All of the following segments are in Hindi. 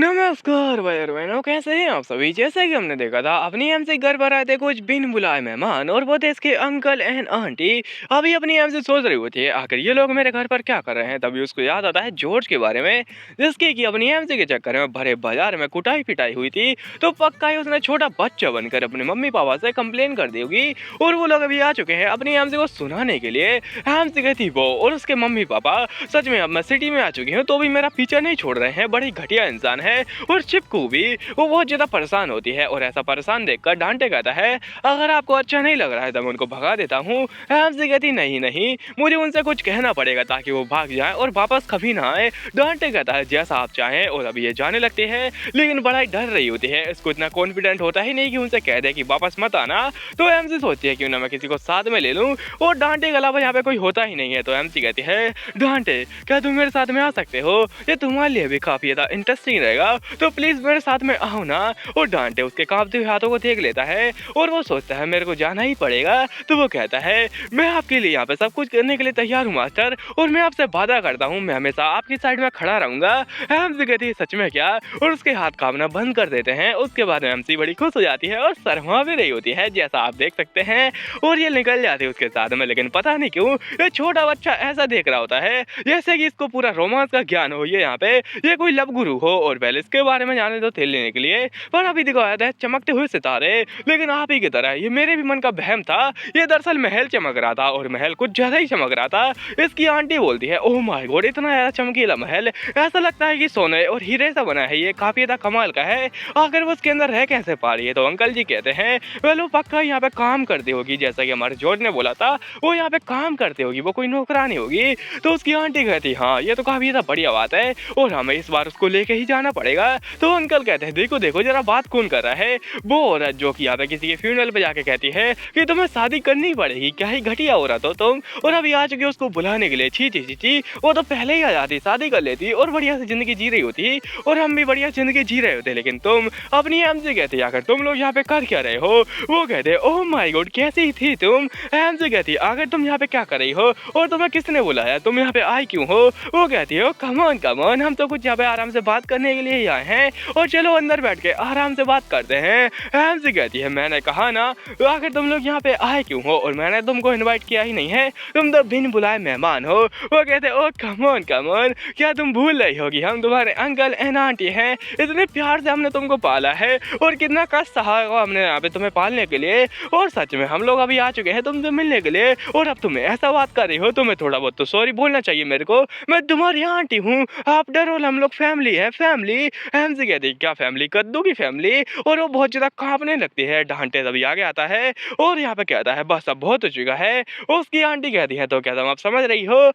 नमस्कार भाई और बहनों, कैसे हैं आप सभी। जैसे कि हमने देखा था अपनी एम से घर पर आए थे कुछ बिन बुलाए मेहमान और वो थे इसके अंकल एंड आंटी। अभी अपनी एम से सोच रही होती है आखिर ये लोग मेरे घर पर क्या कर रहे हैं। तभी उसको याद आता है जॉर्ज के बारे में, जिसकी कि अपनी एम के चक्कर में भरे बाजार में कुटाई पिटाई हुई थी। तो पक्का ही उसने छोटा बच्चा बनकर अपने मम्मी पापा से कंप्लेन कर दी होगी और वो लोग अभी आ चुके हैं अपनी एम को सुनाने के लिए। एम गई थी वो और उसके मम्मी पापा। सच में अब मैं सिटी में आ चुकी हूँ तो भी मेरा पीछा नहीं छोड़ रहे हैं, बड़ी घटिया इंसान है। और चिपकू भी वो बहुत ज्यादा परेशान होती है और ऐसा परेशान देखकर डांटे कहता है अगर आपको अच्छा नहीं लग रहा है तो मैं उनको भगा देता हूँ। हमसे कहती नहीं नहीं, मुझे उनसे कुछ कहना पड़ेगा ताकि वो भाग जाए और वापस कभी ना आए। डांटे कहता है जैसा आप चाहें। और अभी ये जाने लगती है लेकिन बड़ा ही डर रही होती है, इसको इतना कॉन्फिडेंट होता ही नहीं कि उनसे कह दे कि वापस मत आना। तो एमसी सोचती है क्यों ना मैं किसी को साथ में ले लूं और डांटे के अलावा यहाँ पे कोई होता ही नहीं है। तो एमसी कहती है डांटे क्या तुम मेरे साथ में आ सकते हो, ये तुम्हारे लिए भी काफी ज्यादा इंटरेस्टिंग रहेगा, तो प्लीज मेरे साथ में आओ ना। और डांटे उसके कांपते हुए हाथों को देख लेता है और वो सोचता है मेरे को जाना ही पड़ेगा। तो वो कहता है मैं आपके लिए यहाँ पे सब कुछ करने के लिए तैयार हूँ मास्टर, और मैं आपसे वादा करता हूँ मैं हमेशा आपकी साइड में खड़ा रहूंगा। एमसी कहती है सच में क्या, और उसके हाथ कांपना बंद कर देते हैं। उसके बाद एमसी बड़ी खुश हो जाती है और शर्मा भी रही होती है जैसा आप देख सकते हैं। और ये निकल जाती है उसके साथ में, लेकिन पता नहीं क्यों ये छोटा बच्चा ऐसा देख रहा होता है जैसे कि इसको पूरा रोमांस का ज्ञान हो। ये यहाँ पे ये कोई लव गुरु हो और पहले इसके बारे में जाने दो तेल लेने के लिए। पर अभी दिखाया था चमकते हुए सितारे, लेकिन आप ही की तरह ये मेरे भी मन का बहम था। ये दरअसल महल चमक रहा था और महल कुछ ज्यादा ही चमक रहा था। इसकी आंटी बोलती है ओह माय गॉड इतना ज्यादा चमकीला महल, ऐसा लगता है कि सोने और हीरे से बना है, ये काफी ज्यादा कमाल का है, आखिर वो उसके अंदर रह कैसे पा रही है। तो अंकल जी कहते हैं वो पक्का यहाँ पे काम करती होगी, जैसा कि हमारे जॉर्ज ने बोला था वो यहाँ पे काम करती होगी, वो कोई नौकरानी होगी। तो उसकी आंटी कहती हाँ ये तो काफी ज्यादा बढ़िया बात है और हमें इस बार उसको लेके ही जाना पड़ेगा। तो अंकल कहते हैं देखो देखो जरा बात कौन कर रहा है। वो औरत जो कि यहाँ पे किसी के फ्यूनरल पे जाके कहती है कि तुम्हें शादी करनी पड़ेगी, क्या ही घटिया हो रहा तो तुम, और अभी आ चुके उसको बुलाने के लिए। छी छी छी छी, वो तो पहले ही आ जाती, शादी कर लेती और बढ़िया से जिंदगी जी रही होती और हम भी बढ़िया जिंदगी जी रहे होते। लेकिन तुम अपनी एमसी कहती आखिर तुम लोग यहाँ पे कर क्या रहे हो। वो कहते ओह माय गॉड कैसी थी तुम। एमसी कहती आखिर तुम यहाँ पे क्या कर रही हो और तुम्हें किसने बुलाया, तुम यहाँ पे आई क्यों हो। वो कहती हो कमॉन कमॉन हम तो कुछ यहाँ पे आराम से बात करने के लिए ही आए हैं और चलो अंदर बैठ के आराम से बात करते हैं। एमसी कहती है मैंने कहा ना आखिर तुम लोग यहाँ पे आए क्यों हो, और मैंने तुमको इनवाइट किया ही नहीं है, तुम तो बिन बुलाए मेहमान हो। वो कहते ओ कमॉन कमॉन क्या तुम भूल रही होगी हम तुम्हारे अंकल एंड आंटी हैं, इतने प्यार से हमने तुमको पाला है और कितना कष्ट सहा होगा हमने यहाँ पे तुम्हें पालने के लिए, और सच में हम लोग अभी आ चुके हैं तुमसे मिलने के लिए और अब तुम्हें ऐसा बात कर रही हो, तुम्हें थोड़ा बहुत तो सॉरी बोलना चाहिए मेरे को, मैं तुम्हारी आंटी हूँ, आप डरो हम लोग फैमिली है फैमिली। एमसी कहती क्या फैमिली, कद्दू की फैमिली, और वो बहुत ज्यादा कांपने लगती है। डांटे तभी आगे आता है और यहाँ पे कहता है बस अब बहुत हो चुका है। उसकी आंटी कहती है तो क्या तुम आप समझ रही हो।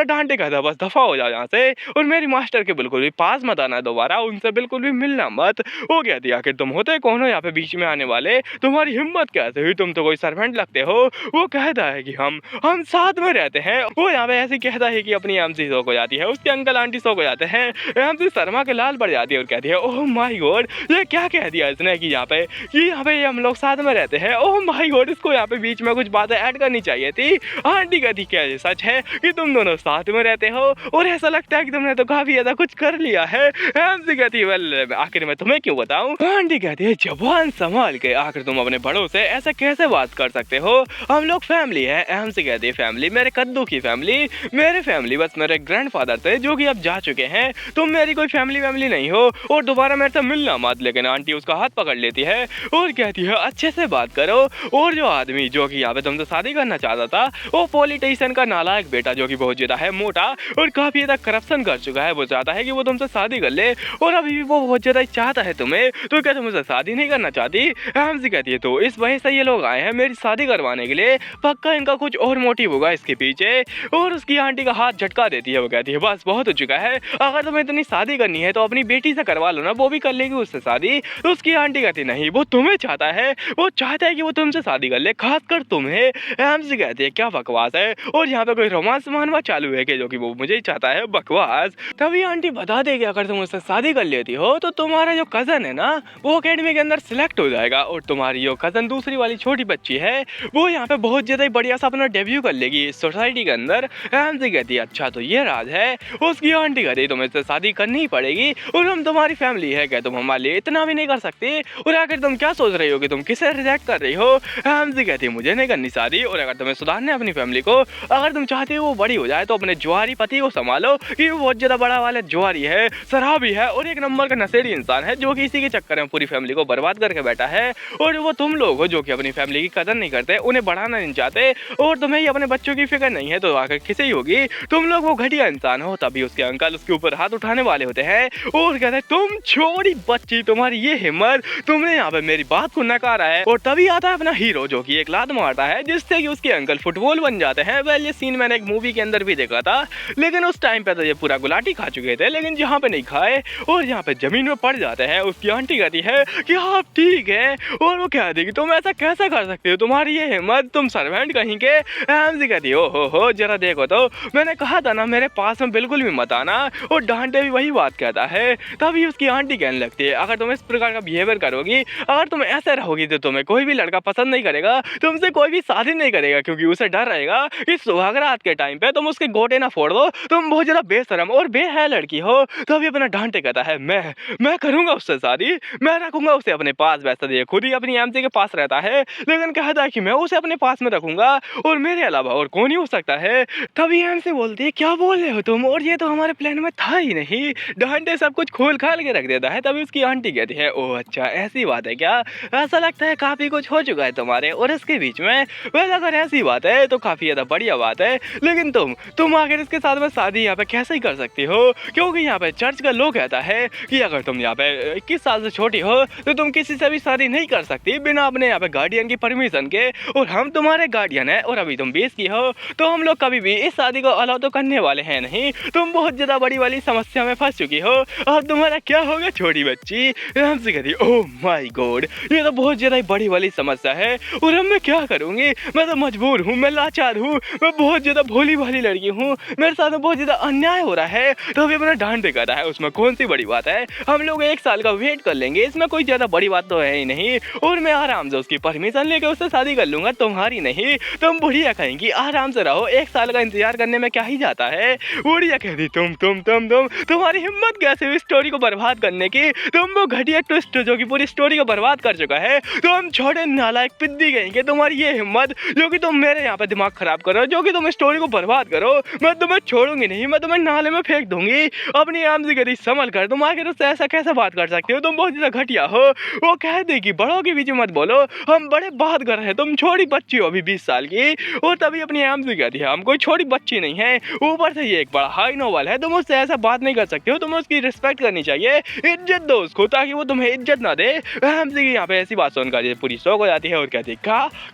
डांटे कहता बस दफा हो जाओ यहाँ से और मेरी मास्टर के बिल्कुल भी पास मत आना दोबारा, उनसे बिल्कुल भी मिलना मत। वो कहती आखिर तुम होते कौन हो यहाँ पे बीच में आने वाले, तुम्हारी हिम्मत कैसे हुई, तुम तो कोई सर्वेंट लगते हो। वो कहता है कि हम साथ में रहते हैं। वो यहाँ पे ऐसे कहता है कि अपनी एमसी शो हो जाती है, उसके अंकल आंटी शो हो जाते हैं। एमसी शर्मा के लाल पड़ जाती है और कहती है ओह माय गॉड ये क्या कह दिया इसने कि यहाँ पे हम लोग साथ में रहते हैं। ओह माय गॉड इसको यहाँ पे बीच में कुछ बातें ऐड करनी चाहिए थी। आंटी कहती क्या ये सच है कि तुम दोनों साथ में रहते हो और ऐसा लगता है कि तुमने तो काफी ज्यादा कुछ कर लिया है। एमसी कहती वेल आखिर मैं तुम्हें क्यों बताऊं। आंटी कहती है जबान संभाल के, आखिर तुम अपने बड़ों से ऐसे कैसे बात कर सकते हो, हम लोग फैमिली है। एमसी कहती है फैमिली, मेरे कद्दू की फैमिली, मेरे फैमिली बस मेरे ग्रैंडफादर थे जो कि अब जा चुके हैं, तुम मेरी कोई फैमिली नहीं हो और दोबारा मेरे से मिलना मत। लेकिन आंटी उसका हाथ पकड़ लेती है और कहती है अच्छे से बात करो। और जो आदमी जो कि यहाँ पे तुमसे शादी करना चाहता था वो पॉलिटिशियन का नालायक बेटा जो कि बहुत ज्यादा है मोटा और काफी ज्यादा करप्शन कर चुका है, वो चाहता है कि वो तुमसे शादी कर ले और अभी भी वो बहुत ज्यादा चाहता है तुम्हें, तो क्या तुम मुझसे शादी नहीं करना चाहती। एमसी कहती है तो इस वजह से ये लोग आए हैं मेरी शादी करवाने के लिए, पक्का इनका कुछ और मोटिव होगा इसके पीछे। और उसकी आंटी का हाथ झटका देती है, वो कहती है बस बहुत हो चुका है, अगर तुम्हें इतनी शादी करनी है तो अपनी बेटी से करवा लो ना, वो भी कर लेगी उससे शादी। तो उसकी आंटी कहती नहीं वो तुम्हें चाहता है, वो चाहता है कि वो तुमसे शादी कर ले, खासकर तुम्हें। एमसी कहती है क्या बकवास है, और यहाँ पे कोई रोमांस मानवा चालू है कि जो कि वो मुझे ही चाहता है, बकवास। तभी आंटी बता देगी अगर तुम उससे शादी कर लेती हो तो तुम्हारा जो कजन है ना वो अकेडमी के अंदर सिलेक्ट हो जाएगा और तुम्हारी जो कजन दूसरी वाली छोटी बच्ची है वो यहाँ पे बहुत ज्यादा बढ़िया सा अपना डेब्यू कर लेगी इस सोसाइटी के अंदर। एमसी कहती है अच्छा तो ये राज है। उसकी आंटी कहती तुम्हें इससे शादी करनी ही पड़ेगी, और हम तुम्हारी फैमिली है, क्या तुम हमारे लिए इतना भी नहीं कर सकती? और आखिर तुम क्या सोच रही हो कि तुम किसे रिजेक्ट कर रही हो? हमसे कहती है मुझे नहीं करनी शादी, और अगर तुम्हें सुधारना है अपनी फैमिली को, अगर तुम चाहते हो वो बड़ी हो जाए, तो अपने जुआरी पति को संभालो कि वो बहुत ज्यादा बड़ा वाला जुआरी है, शराबी है और एक नंबर का नशेड़ी इंसान है, जो कि इसी के चक्कर में पूरी फैमिली को बर्बाद करके बैठा है। और वो तुम लोग हो जो कि अपनी फैमिली की कदर नहीं करते, उन्हें बढ़ाना नहीं चाहते, और तुम्हें ही अपने बच्चों की फिक्र नहीं है, तो आखिर किसे ही होगी? तुम लोग वो घटिया इंसान हो, तभी उसके अंकल उसके ऊपर हाथ उठाने वाले होते हैं और कहते हैं तुम छोटी बच्ची, तुम्हारी ये हिम्मत, तुमने यहाँ पे मेरी बात को नकारा है। और तभी आता है अपना हीरो जो कि एक लात मारता है, जिससे कि उसके अंकल फुटबॉल बन जाते हैं। वेल, ये सीन मैंने एक मूवी के अंदर भी देखा था, लेकिन उस टाइम पे तो ये पूरा गुलाटी खा चुके थे, लेकिन यहाँ पे नहीं खाए और यहाँ पे जमीन में पड़ जाते हैं। उसकी आंटी कहती है कि आप ठीक है, और वो कहती है कि तुम ऐसा कैसे कर सकते हो, तुम्हारी ये हिम्मत, तुम सर्वेंट कहीं के? एमसी कहती हो हो जरा देखो तो, मैंने कहा था ना मेरे पास में बिल्कुल भी मत आना, और डांटे भी वही बात कहता है। तभी उसकी आंटी कहने लगती है अगर तुम इस प्रकार का बिहेवियर करोगी, अगर तुम ऐसे रहोगी, तो तुम्हें कोई भी लड़का पसंद नहीं करेगा, तुमसे कोई भी शादी नहीं करेगा, क्योंकि उसे डर रहेगा कि सुहागरात के टाइम पे तुम उसके गोटे ना फोड़ दो, तुम बहुत ज्यादा बेशरम और बेहया लड़की हो। तभी अपना डांटे कहता है मैं करूंगा उससे शादी, मैं रखूंगा उसे अपने पास। वैसे ये खुद ही अपनी एमसी के पास रहता है, लेकिन कहता है कि मैं उसे अपने पास में रखूंगा और मेरे अलावा और कौन ही हो सकता है। तभी एमसी बोलती है क्या बोल रहे हो तुम, और ये तो हमारे प्लान में था ही नहीं। डांटे सब कुछ खोल खाल के रख देता है। तभी उसकी आंटी कहती है ओह अच्छा ऐसी बात है क्या, ऐसा लगता है काफी कुछ हो चुका है तुम्हारे और इसके बीच में। वैसे अगर ऐसी बात है तो काफी ज्यादा बढ़िया बात है, लेकिन तुम आखिर इसके साथ में शादी यहाँ पे कैसे ही कर सकती हो, क्योंकि यहाँ पे चर्च का लोग कहता है कि अगर तुम यहाँ पे 21 साल से छोटी हो तो तुम किसी से भी शादी नहीं कर सकती बिना अपने यहाँ पे गार्डियन की परमिशन के, और हम तुम्हारे गार्डियन है, और अभी तुम 20 की हो, तो हम लोग कभी भी इस शादी को अलाउ तो करने वाले हैं नहीं। तुम बहुत ज्यादा बड़ी वाली समस्या में फंस चुकी हो, अब तुम्हारा क्या होगा छोटी बच्ची? हमसे कहती ओह माय गॉड, ये तो बहुत ज्यादा बड़ी वाली समस्या है, और अब मैं क्या करूंगी? मैं तो मजबूर हूँ, मैं लाचार हूँ, मैं बहुत ज्यादा भोली भाली लड़की हूँ, मेरे साथ में बहुत ज्यादा अन्याय हो रहा है। तो अभी अपना डांटे कहता है उसमें कौन सी बड़ी बात है, हम लोग 1 साल का वेट कर लेंगे, इसमें कोई ज्यादा बड़ी बात तो है ही नहीं, और मैं आराम से उसकी परमिशन लेके उससे शादी कर लूंगा, तुम्हारी नहीं। तुम बुढ़िया कहेंगी आराम से रहो, 1 साल का इंतजार करने में क्या ही जाता है। बुढ़िया कहती तुम्हारी हिम्मत कैसे हुई स्टोरी को बर्बाद करने की? तुम वो घटिया ट्विस्ट जो कि पूरी स्टोरी को बर्बाद कर चुका है, तुम छोटे नालायक पिद्दी कहेंगे, तुम्हारी ये हिम्मत जो कि तुम मेरे यहाँ पे दिमाग खराब करो, जो कि तुम स्टोरी को बर्बाद करो, मैं तुम्हें छोड़ूंगी नहीं, मैं तुम्हें नाले में फेंक दूंगी। अपनी आम से गरी संभल कर, तुम आखिर उससे ऐसा कैसे बात कर सकते हो, तुम बहुत ज्यादा घटिया हो। वो कह देगी बड़ों के बीच मत बोलो, हम बड़े बात कर रहे हैं, तुम छोटी बच्ची हो अभी 20 साल की। और तभी अपनी आम से कहती है हम कोई छोटी बच्ची नहीं है, ऊपर से ये एक बड़ा हाई नोबल है, तुम उससे ऐसा बात नहीं कर सकते हो, तुम्हें उसकी रिस्पेक्ट करनी चाहिए, इज्जत दो उसको ताकि वो तुम्हें इज्जत ना दे। हम से यहाँ पे ऐसी बात सुनकर ये पूरी शौक हो जाती है और कहती है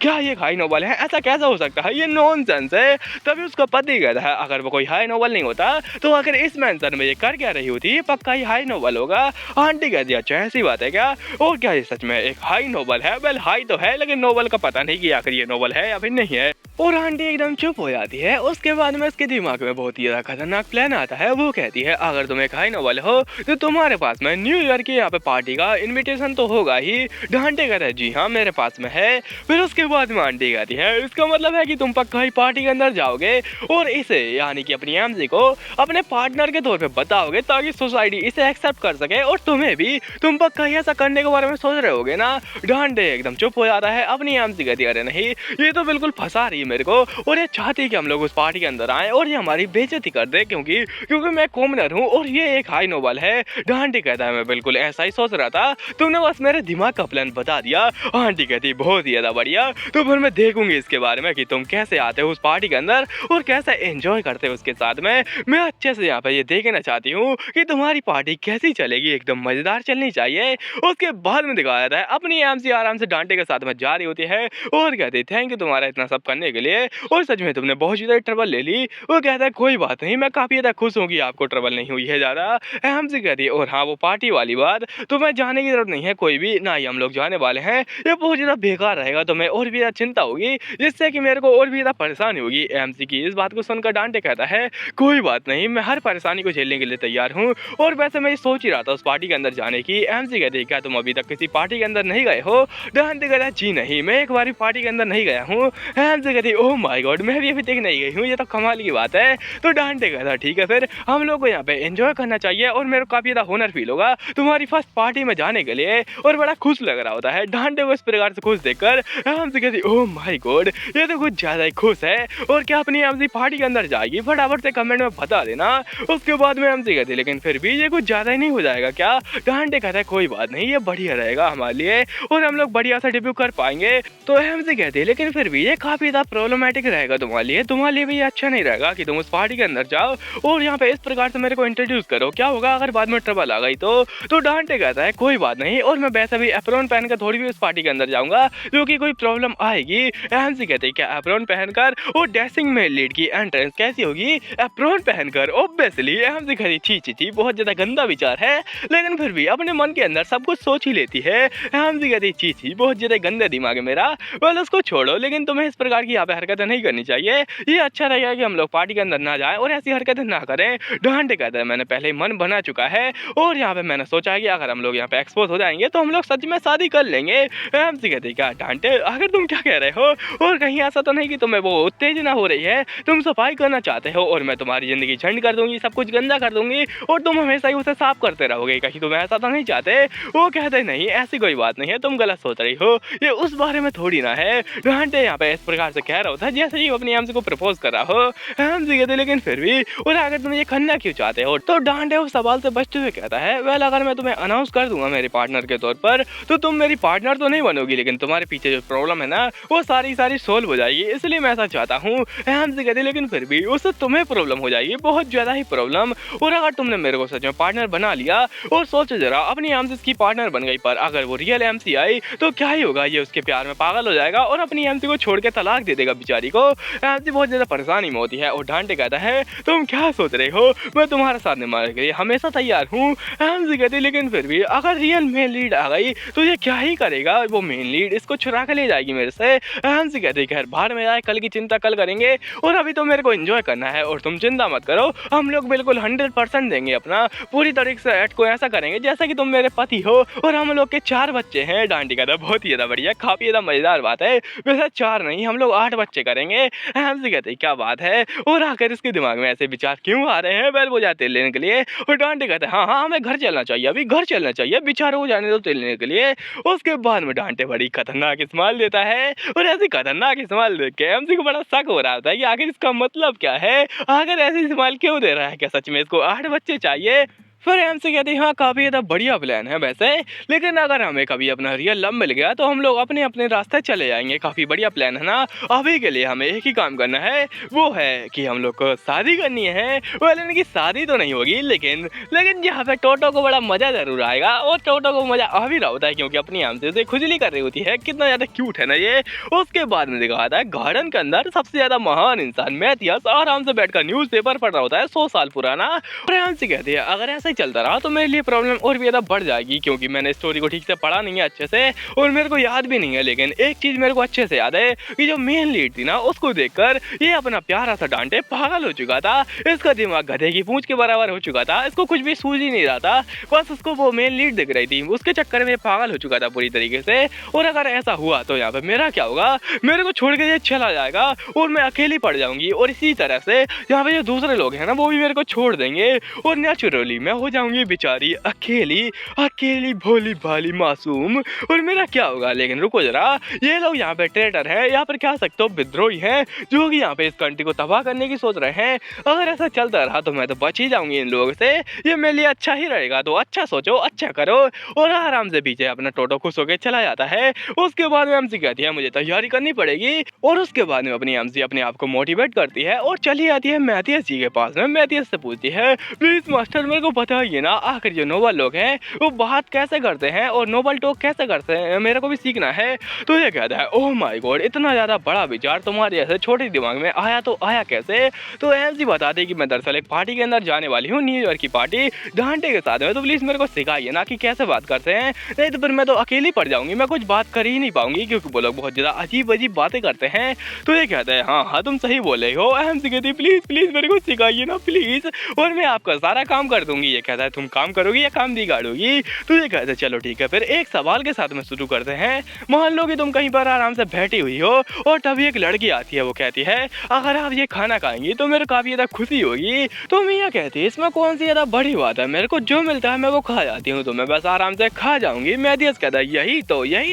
क्या ये हाई नोबल है, ऐसा कैसा हो सकता है, ये नॉनसेंस है। तभी उसका पति कहता है अगर वो कोई हाई नोबल नहीं होता तो आखिर इस मेंशन में ये कर क्या रही होती, पक्का ही हाई नोबल होगा। आंटी कहती है अच्छा ऐसी बात है क्या, और क्या ये सच में एक हाई नोबल है? वेल हाई तो है, लेकिन नोबल का पता नहीं कि आखिर ये नोबल है या फिर नहीं है। और आंटी एकदम चुप हो जाती है। उसके बाद में उसके दिमाग में बहुत ही ज्यादा खतरनाक प्लान आता है। वो कहती है अगर तुम एक हाई नोबल हो तो तुम्हारे पास में न्यू ईयर की यहाँ पे पार्टी का इनविटेशन तो होगा ही। डांटे कहता है जी हाँ मेरे पास में है। फिर उसके बाद में आंटी कहती है इसका मतलब है कि तुम पक्का ही पार्टी के अंदर जाओगे और इसे यानी कि अपनी एमसी को अपने पार्टनर के तौर पे बताओगे ताकि सोसाइटी इसे एक्सेप्ट कर सके, और तुम्हें भी, तुम पक्का ही ऐसा करने के बारे में सोच रहे होगे ना। डांटे एकदम चुप हो जाता है। अपनी एमसी कहती है अरे नहीं ये तो बिल्कुल फंसा रही है मेरे को, और ये चाहती है कि हम लोग उस पार्टी के अंदर आए और ये हमारी बेइज्जती कर दे क्योंकि मैं कॉमनर हूँ और ये एक हाई नोबल है। डांटी कहता है मैं बिल्कुल ऐसा ही सोच रहा था, तुमने बस मेरे दिमाग का प्लान बता दिया। आंटी कहती बहुत ही ज्यादा बढ़िया, तो फिर मैं देखूंगी इसके बारे में कि तुम कैसे आते हो उस पार्टी के अंदर और कैसे एंजॉय करते हो उसके साथ में। मैं अच्छे से यहाँ पे ये देखना चाहती हूँ कि तुम्हारी पार्टी कैसी चलेगी, एकदम मजेदार चलनी चाहिए। उसके बाद में दिखाया जाता है अपनी एमसी आराम से डांटे के साथ में जा रही होती है और कहती है थैंक यू तुम्हारा इतना सब करने के लिए, और सच में तुमने बहुत ज्यादा ट्रबल ले ली। वो कहता है कोई बात नहीं, मैं काफी ज्यादा खुश हूँ कि आपको ट्रबल नहीं हुई है ज्यादा। हमसे कहती है और हाँ वो पार्टी वाली बात, तुम्हें जाने की जरूरत नहीं है कोई भी, ना ही हम लोग जाने वाले हैं, ये बहुत ज्यादा बेकार रहेगा, तुम्हें और भी ज्यादा चिंता होगी जिससे कि मेरे को और भी ज्यादा परेशानी होगी। एमसी की इस बात को सुनकर डांटे कहता है कोई बात नहीं, मैं हर परेशानी को झेलने के लिए तैयार हूँ, और वैसे मैं सोच ही रहा था उस पार्टी के अंदर जाने की। एमसी कहती है क्या तुम अभी तक किसी पार्टी के अंदर नहीं गए हो? डांटे कहता है जी नहीं, मैं एक बार भी पार्टी के अंदर नहीं गया हूँ। एमसी कहती कहती ओह माय गॉड, मैं भी अभी तक नहीं गई हूँ, ये तो कमाल की बात है। तो डांटे का था ठीक है फिर हम लोग को यहाँ पे एंजॉय करना चाहिए और मेरे को काफी ज्यादा हुनर फील होगा तुम्हारी फर्स्ट पार्टी में जाने के लिए, और बड़ा खुश लग रहा होता है। डांटे को इस प्रकार से खुश देखकर हमसे कहती ओह माय गॉड, ये तो कुछ ज्यादा ही खुश है, और क्या अपनी हमसे पार्टी के अंदर जाएगी, फटाफट से कमेंट में बता देना। उसके बाद में हमसे कहती लेकिन फिर भी ये कुछ ज्यादा ही नहीं हो जाएगा क्या? डांटे कहता है कोई बात नहीं, ये बढ़िया रहेगा हमारे लिए और हम लोग बढ़िया सा डेब्यू कर पाएंगे। तो हमसे कहती है लेकिन फिर भी ये काफी ज्यादा प्रॉब्लमेटिक रहेगा तुम्हारे लिए भी ये अच्छा नहीं रहेगा कि तुम उस पार्टी के अंदर जाओ और यहाँ पे इस प्रकार से मेरे को इंट्रोड्यूस करो, क्या होगा अगर बाद में ट्रबल आ गई तो डांटे कहता है कोई बात नहीं, और मैं वैसे भी एप्रोन पहनकर थोड़ी भी उस पार्टी के अंदर जाऊंगा जो कि कोई प्रॉब्लम आएगी। हमसे कहते हैं क्या एप्रोन पहनकर और ड्रेसिंग में लीड की एंट्रेंस कैसी होगी? एप्रोन पहनकर ऑब्वियसली। हमसे कहती छी बहुत ज्यादा गंदा विचार है, लेकिन फिर भी अपने मन के अंदर सब कुछ सोच ही लेती है। हमसे कहती छी बहुत ज्यादा गंदा दिमाग है मेरा। वेल उसको छोड़ो, लेकिन तुम्हें इस प्रकार की यहाँ पे हरकतें नहीं करनी चाहिए, ये अच्छा रहेगा कि हम लोग पार्टी के अंदर ना जाएं और ऐसी हरकतें ना करें। डांटे कहता है मैंने पहले ही मन बना चुका है और यहाँ पे मैंने सोचा है कि अगर हम लोग यहाँ पे एक्सपोज हो जाएंगे तो हम लोग सच में शादी कर लेंगे। हमसे कहते क्या डांटे आखिर तुम क्या कह रहे हो, और कहीं ऐसा तो नहीं कि तुम्हें वो उत्तेजना हो रही है, तुम सफाई करना चाहते हो और मैं तुम्हारी जिंदगी झंड कर दूंगी, सब कुछ गंदा कर दूंगी और तुम हमेशा ही उसे साफ करते रहोगे, कहीं तुम ऐसा तो नहीं चाहते? वो कहते नहीं ऐसी कोई बात नहीं है, तुम गलत सोच रही हो, ये उस बारे में थोड़ी ना है। डांटे यहाँ पे इस प्रकार से कह रहा होता है जैसे ही अपनी हमसे को प्रपोज कर रहा हो। हमसे कहते लेकिन फिर भी और अगर तुम ये करना क्यों चाहते हो? तो डांटे उस सवाल से बचते हुए कहता है वेल अगर मैं तुम्हें अनाउंस कर दूंगा मेरे पार्टनर के तौर पर तो तुम मेरी पार्टनर तो नहीं बनोगी, लेकिन तुम्हारे पीछे जो प्रॉब्लम है ना वो सारी सोल्व हो जाएगी, इसलिए मैं ऐसा चाहता हूँ। हमसे कहते लेकिन फिर भी उससे तुम्हें प्रॉब्लम हो जाएगी, बहुत ज्यादा ही प्रॉब्लम, और अगर तुमने मेरे को सच में पार्टनर बना लिया और सोचो जरा अपनी एमसी की पार्टनर बन गई, पर अगर वो रियल एमसी आई तो क्या ही होगा, ये उसके प्यार में पागल हो जाएगा और अपनी एमसी को छोड़ के तलाक दे देगा बेचारी को। एमसी बहुत ज्यादा परेशानी में होती है और डांटे कहता है तुम क्या सोच रहे हो, मैं तुम्हारे साथ निभाने के लिए हमेशा तैयार हूँ। एमसी कहती लेकिन फिर भी अगर रियल मेन लीड आ गई तो ये क्या ही करेगा, वो मेन लीड इसको चुरा के ले जाएगी मेरे से। हमसे कहते खैर बाहर में आए, कल की चिंता कल करेंगे और अभी तो मेरे को एंजॉय करना है और तुम चिंता मत करो, हम लोग बिल्कुल 100% देंगे अपना, पूरी तरीके से एक्ट को ऐसा करेंगे जैसा कि तुम मेरे पति हो और हम लोग के 4 बच्चे हैं। डांटी कहता बहुत ही ज्यादा बढ़िया, काफी ज्यादा मजेदार बात है, वैसे 4 नहीं हम लोग 8 बच्चे करेंगे। हमसे कहते क्या बात है, और आकर इसके दिमाग में ऐसे विचार क्यों आ रहे हैं? बैल वो जाते लेने के लिए, और डांटे कहते हाँ हमें घर चलना चाहिए, अभी घर चलना चाहिए, विचार हो जाने दो तेल लेने के लिए। उसके बाद में डांटे बड़ी खतरनाक इस्तेमाल देता है और ऐसी खतरनाक इस्तेमाल देख के एमसी को बड़ा शक हो रहा था कि आखिर इसका मतलब क्या है, आखिर ऐसी इस्तेमाल क्यों दे रहा है, क्या सच में इसको 8 बच्चे चाहिए? फिर हमसे कहते हैं हाँ काफ़ी ज़्यादा बढ़िया प्लान है वैसे, लेकिन अगर हमें कभी अपना रियल लव मिल गया तो हम लोग अपने अपने रास्ते चले जाएंगे, काफ़ी बढ़िया प्लान है ना। अभी के लिए हमें एक ही काम करना है, वो है कि हम लोग को शादी करनी है। well, इनकी शादी तो नहीं होगी, लेकिन यहाँ पे टोटो को बड़ा मज़ा ज़रूर आएगा, और टोटो को मज़ा आ भी रहा होता है क्योंकि अपनी हमसे उसे खुजली कर रही होती है, कितना ज़्यादा क्यूट है ना ये। उसके बाद में दिखाता है गार्डन के अंदर सबसे ज़्यादा महान इंसान मैथियस आराम से बैठकर न्यूज़पेपर पढ़ रहा होता है 100 साल पुराना। और हमसे कहती है अगर ऐसा चलता रहा तो मेरे लिए प्रॉब्लम और भी ज़्यादा बढ़ जाएगी, क्योंकि मैंने स्टोरी को ठीक से पढ़ा नहीं है अच्छे से और मेरे को याद भी नहीं है, लेकिन एक चीज़ मेरे को अच्छे से याद है कि जो मेन लीड थी ना उसको देखकर ये अपना प्यारा सा डांटे पागल हो चुका था, इसका दिमाग गधे की पूंछ के बराबर हो चुका था, इसको कुछ भी सूझ ही नहीं रहा था, बस उसको वो मेन लीड दिख रही थी, उसके चक्कर में पागल हो चुका था पूरी तरीके से। और अगर ऐसा हुआ तो यहाँ पे मेरा क्या होगा, मेरे को छोड़ के ये चला जाएगा और मैं अकेली पड़ जाऊंगी, और इसी तरह से यहाँ पे जो दूसरे लोग हैं ना वो भी मेरे को छोड़ देंगे और नेचुरली मैं हो जाऊंगी बेचारी अकेली भोली भाली मासूम, और मेरा क्या होगा। लेकिन रुको जरा, ये लोग यहाँ पे ट्रेटर हैं, यहाँ पर क्या सकते हो विद्रोही हैं जो कि यहाँ पे इस कंट्री को तबाह करने की सोच रहे हैं। अगर ऐसा चलता रहा तो मैं तो बच ही जाऊंगी इन लोगों से, ये मेरे लिए अच्छा ही रहेगा, तो अच्छा सोचो अच्छा करो। और आराम से पीछे अपना टोटो खुश होकर चला जाता है। उसके बाद में एमसी कहती है मुझे तैयारी करनी पड़ेगी, और उसके बाद में अपनी एमसी अपने आप को मोटिवेट करती है और चली आती है मैथियस जी के पास में। मैथियस से पूछती है प्लीज मास्टर मेरे को बताइए ना आखिर जो नोबल लोग हैं वो बात कैसे करते हैं और नोबल टॉक कैसे करते हैं, मेरे को भी सीखना है। तो ये कहता है ओह माय गॉड इतना ज़्यादा बड़ा विचार तुम्हारे ऐसे छोटे दिमाग में आया तो आया कैसे। तो एमसी बताते हैं कि मैं दरअसल एक पार्टी के अंदर जाने वाली हूँ, न्यू ईयर की पार्टी डांटे के साथ में, तो प्लीज़ मेरे को सिखाइए ना कि कैसे बात करते हैं, नहीं तो फिर मैं तो अकेली पड़ जाऊंगी, मैं कुछ बात कर ही नहीं पाऊंगी क्योंकि वो लोग बहुत ज़्यादा अजीब अजीब बातें करते हैं। तो ये कहता है हाँ तुम सही बोले हो। एमसी कहती प्लीज़ मेरे को सिखाइए ना प्लीज़, और मैं आपका सारा काम कर दूंगी ये कहता है तुम काम करोगी या काम बिगाड़ोगी। तो ये कहता है चलो ठीक है, फिर एक सवाल के साथ में शुरू करते हैं। मान लो कि तुम कहीं पर आराम से बैठी हुई हो और तभी एक लड़की आती है, वो कहती है अगर आप ये खाना खाएंगी तो मेरे काफी ज्यादा खुशी होगी। तो मियाँ कहती है इसमें कौन सी ज्यादा बड़ी बात है, मेरे को जो मिलता है मैं वो खा जाती हूँ, तो मैं बस आराम से खा जाऊंगी। मेहदीस कहता है यही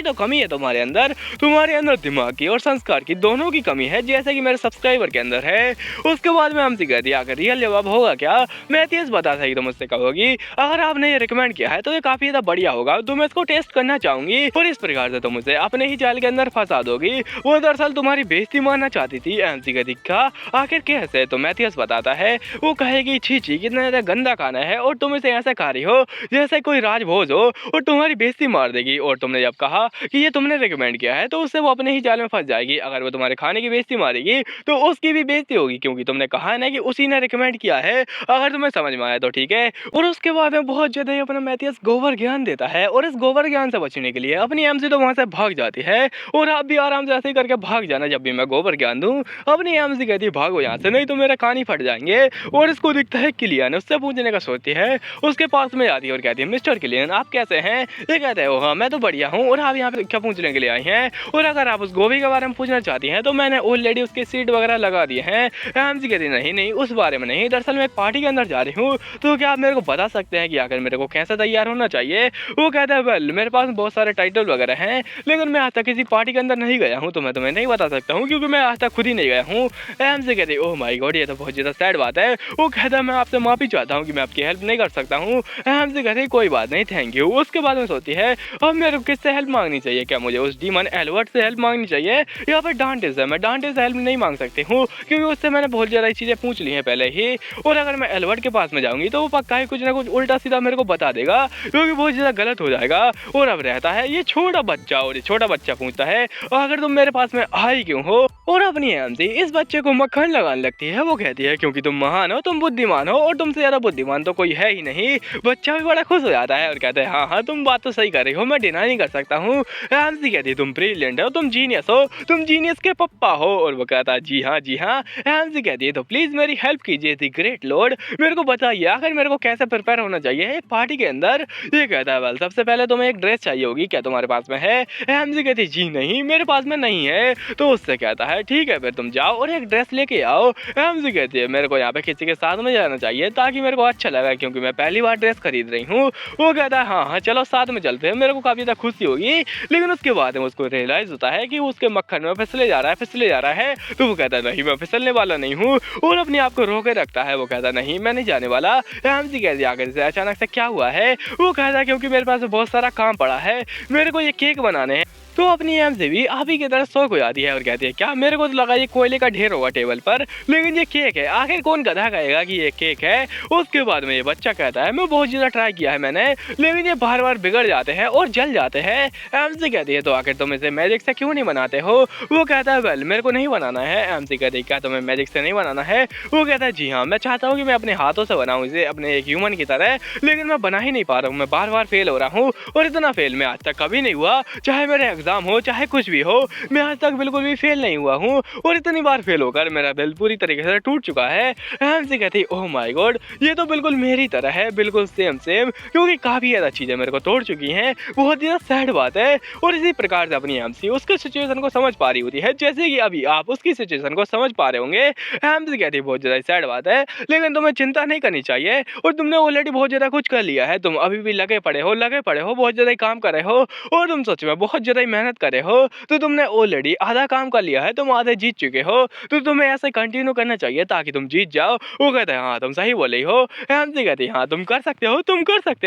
तो कमी है तुम्हारे अंदर दिमाग की और संस्कार की दोनों की कमी है, जैसे कि मेरे सब्सक्राइबर के अंदर है। उसके बाद में हमसे कहती है आखिर रियल जवाब होगा क्या। मेहदीस बताता है तो मुझसे कहोगी अगर आपने ये रिकमेंड किया है तो ये काफी ज्यादा बढ़िया होगा, तो मैं इसको टेस्ट करना चाहूंगी और इस प्रकार से तुम मुझे अपने ही जाल के अंदर फंसा दोगी। वो दरअसल तुम्हारी बेइज्जती मारना चाहती थी। एमसी कहती क्या, आखिर कैसे। तो मैथियस बताता है वो कहेगी छी कितना ज्यादा गंदा खाना है और तुम इसे ऐसे खा रही हो जैसे कोई राजभोज हो, और तुम्हारी बेइज्जती मार देगी। और तुमने जब कहा कि ये तुमने रिकमेंड किया है तो उससे वो अपने ही जाल में फंस जाएगी। अगर वो तुम्हारे खाने की बेइज्जती मारेगी तो उसकी भी बेइज्जती होगी, क्योंकि तुमने कहा है ना कि उसी ने रिकमेंड किया है। अगर तुम्हें समझ में आया तो ठीक है। और उसके बाद में बहुत ज्यादा अपना मैथियस गोबर ज्ञान देता है और इस गोबर ज्ञान से बचने के लिए अपनी एमसी तो वहां से भाग जाती है। और आप भी आराम से ऐसे ही करके भाग जाना जब भी मैं गोबर ज्ञान दूं। अपनी एमसी कहती है भागो यहाँ से, नहीं तो मेरे कान ही फट जाएंगे। और इसको दिखता है किलियन, उससे पूछने का सोचती है, उसके पास में जाती है और कहती है मिस्टर किलियन आप कैसे हैं। ये कहते हैं हाँ मैं तो बढ़िया हूँ, और आप यहाँ पे क्या पूछने के लिए आई हैं। और अगर आप उस गोभी के बारे में पूछना चाहती हैं तो मैंने ऑलरेडी उसके सीट वगैरह लगा दिए हैं। एमसी कहती है नहीं उस बारे में नहीं, दरअसल मैं एक पार्टी के अंदर जा रही हूँ, तो क्या आप मेरे को बता सकते हैं कि आखिर मेरे को कैसे तैयार होना चाहिए। वो कहता है वेल मेरे पास बहुत सारे टाइटल वगैरह हैं, लेकिन मैं आज तक किसी पार्टी के अंदर नहीं गया हूँ, तो मैं तुम्हें नहीं बता सकता हूँ क्योंकि मैं आज तक खुद ही नहीं गया हूँ। एमसी कहती है ओह माय गॉड ये तो बहुत ज़्यादा सैड बात है। वो कहता है मैं आपसे माफी चाहता हूँ कि मैं आपकी हेल्प नहीं कर सकता हूँ। एमसी कहती है कोई बात नहीं थैंक यू। उसके बाद में सोचती है अब मेरे को किससे हेल्प मांगनी चाहिए, क्या मुझे उस डीमन एल्बर्ट से हेल्प मांगनी चाहिए या फिर डांटे से। मैं डांटे से हेल्प नहीं मांग सकती हूँ क्योंकि उससे मैंने बहुत ज़्यादा चीज़ें पूछ ली हैं पहले ही, और अगर मैं एल्बर्ट के पास में जाऊँगी तो वो पक्का ही कुछ ना कुछ उल्टा सीधा मेरे को बता देगा क्योंकि बहुत ज़्यादा गलत हो जाएगा। और अब रहता है ये छोटा बच्चा, और ये छोटा बच्चा पूछता है अगर तुम मेरे पास में आई क्यों हो। और अपनी एमसी इस बच्चे को मक्खन लगाने लगती है। वो कहती है क्योंकि तुम महान हो, तुम बुद्धिमान हो, और तुमसे ज़्यादा बुद्धिमान तो कोई है ही नहीं। बच्चा भी बड़ा खुश हो जाता है और कहता है हाँ तुम बात तो सही कर रही हो, मैं डिनाई नहीं कर सकता हूँ। एमसी कहती है तुम ब्रिलियंट हो, तुम जीनियस हो, तुम जीनियस के पप्पा हो। और वो कहता है जी हाँ। एमसी कहती है तो प्लीज़ मेरी हेल्प कीजिए दी ग्रेट लॉर्ड, मेरे को बताइए आखिर मेरे को कैसे प्रिपेयर होना चाहिए एक पार्टी के अंदर। ये कहता है वेल सबसे पहले तुम्हें एक ड्रेस चाहिए होगी, क्या तुम्हारे पास में है। एमसी कहती है जी नहीं मेरे पास में नहीं है। तो उससे कहता है ठीक है फिर तुम जाओ और एक ड्रेस लेके आओ। एमसी कहती है मेरे को यहाँ पे किसी के साथ में जाना चाहिए ताकि मेरे को अच्छा लगे क्योंकि मैं पहली बार ड्रेस खरीद रही हूँ। वो कहता है हाँ चलो साथ में चलते हैं, मेरे को काफ़ी ज़्यादा खुशी होगी। लेकिन उसके बाद में उसको रियलाइज़ होता है कि उसके मक्खन में फिसले जा रहा है। तो वो कहता है नहीं मैं फिसलने वाला नहीं हूँ, और अपने आप को रोके रखता है। वो कहता है नहीं मैं नहीं जाने वाला। एमसी कहती है आखिर से अचानक से क्या हुआ है। वो कहता है क्योंकि मेरे पास बहुत सारा काम पड़ा है, मेरे को ये केक बनाने हैं। तो अपनी एमसी भी आप ही की तरह शौक हो जाती है और कहती है क्या, मेरे को तो लगा ये कोयले का ढेर होगा टेबल पर, लेकिन ये केक है, आखिर कौन गधा कहेगा कि ये केक है। उसके बाद में ये बच्चा कहता है मैं बहुत ज़्यादा ट्राई किया है मैंने, लेकिन ये बार बार बिगड़ जाते हैं और जल जाते हैं। एमसी कहती है तो आखिर तुम इसे मैजिक से क्यों नहीं बनाते हो। वो कहता है वेल मेरे को नहीं बनाना है। एमसी कहती है क्या तुम्हें मैजिक से नहीं बनाना है। वो कहता है जी हाँ मैं चाहता हूँ कि मैं अपने हाथों से बनाऊँ इसे अपने एक ह्यूमन की तरह, लेकिन मैं बना ही नहीं पा रहा हूँ, मैं बार बार फेल हो रहा हूँ, और इतना फेल मैं आज तक कभी नहीं हुआ, चाहे मेरे एग्जाम हो चाहे कुछ भी हो, मैं आज तक बिल्कुल भी फेल नहीं हुआ हूँ, और इतनी बार फेल होकर मेरा दिल पूरी तरीके से टूट चुका है। एमसी कहती है ओह माय गॉड ये तो बिल्कुल मेरी तरह है, बिल्कुल सेम क्योंकि काफ़ी ज़्यादा चीज़ें मेरे को तोड़ चुकी हैं, बहुत ज़्यादा सैड बात है। और इसी प्रकार से अपनी एमसी उसके सिचुएशन को समझ पा रही होती है जैसे कि अभी आप उसकी सिचुएशन को समझ पा रहे होंगे। एमसी कहती है बहुत ज़्यादा सैड बात है, लेकिन तुम्हें चिंता नहीं करनी चाहिए, और तुमने ऑलरेडी बहुत ज़्यादा कुछ कर लिया है, तुम अभी भी लगे पड़े हो, बहुत ज़्यादा काम कर रहे हो, और तुम सच में बहुत ज़्यादा मेहनत कर रहे हो, तो तुमने ऑलरेडी आधा काम कर लिया है, तुम आधे जीत चुके हो, तो तुम्हें ऐसे कंटिन्यू करना चाहिए ताकि तुम जीत जाओ। वो कहते हैं हाँ तुम सही बोल रही हो। एमसी कहती है हाँ तुम कर सकते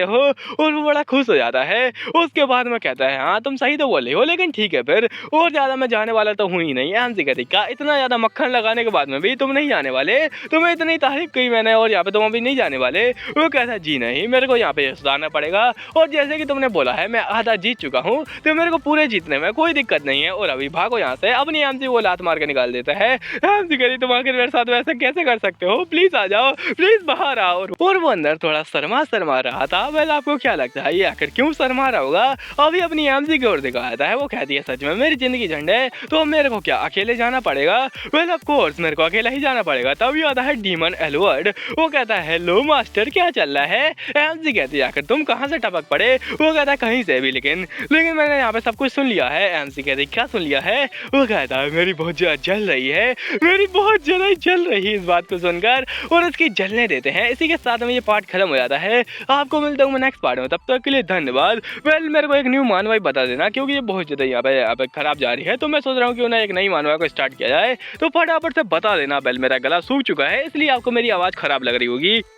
हो, और वो बड़ा खुश हो जाता है। उसके बाद में कहता है हाँ तुम सही तो बोल रही हो, लेकिन ठीक है फिर, और ज़्यादा मैं जाने वाला तो हूँ ही नहीं। एमसी कहती क्या इतना ज़्यादा मक्खन लगाने के बाद में भी तुम नहीं जाने वाले, तुम्हें इतनी तारीफ की मैंने और यहाँ पे तुम अभी नहीं जाने वाले। वो कहता है जी नहीं मेरे को यहाँ पे सुधारना पड़ेगा, और जैसे कि तुमने बोला है मैं आधा जीत चुका हूँ, तो मेरे को पूरे जीतने में कोई दिक्कत नहीं है और अभी भागो यहाँ से। अपनी एमसी वो लात मार के निकाल देता है। एमसी कह रही तुम आखिर मेरे साथ वैसे कैसे कर सकते हो, प्लीज आ जाओ, प्लीज बाहर आओ। और वो अंदर थोड़ा शर्मा रहा था। वेल आपको क्या लगता है ये आखिर क्यों शर्मा रहा होगा? अभी अपनी एमसी की ओर दिखाता है। वो कहती है सच में मेरी जिंदगी झंड है तो मेरे को क्या अकेले जाना पड़ेगा? वेल ऑफ कोर्स मेरे को अकेला ही जाना पड़ेगा। तभी आता है डीमन एलवर्ड। वो कहता है हेलो मास्टर क्या चल रहा है? एमसी कहती है आखिर तुम कहाँ से टपक पड़े? वो कहता है कहीं से भी, लेकिन मैंने यहाँ पे सब कुछ सुन लिया है। एमसी कहती है क्या सुन लिया है? वो कहता है मेरी बहुत ज्यादा जल रही है, मेरी बहुत ज्यादा जल रही है। इस बात को सुनकर और उसकी जलने देते हैं। इसी के साथ में ये पार्ट खत्म हो जाता है। आपको मिलता हूँ मैं नेक्स्ट पार्ट में, तब तक के लिए धन्यवाद। वेल मेरे को एक न्यू मानवाई बता देना क्योंकि ये बहुत ज्यादा यहाँ पे खराब जा रही है, तो मैं सोच रहा हूँ क्यों ना एक नई मानवाई को स्टार्ट किया जाए। तो फटाफट से बता देना। वेल मेरा गला सूख चुका है इसलिए आपको मेरी आवाज खराब लग रही होगी।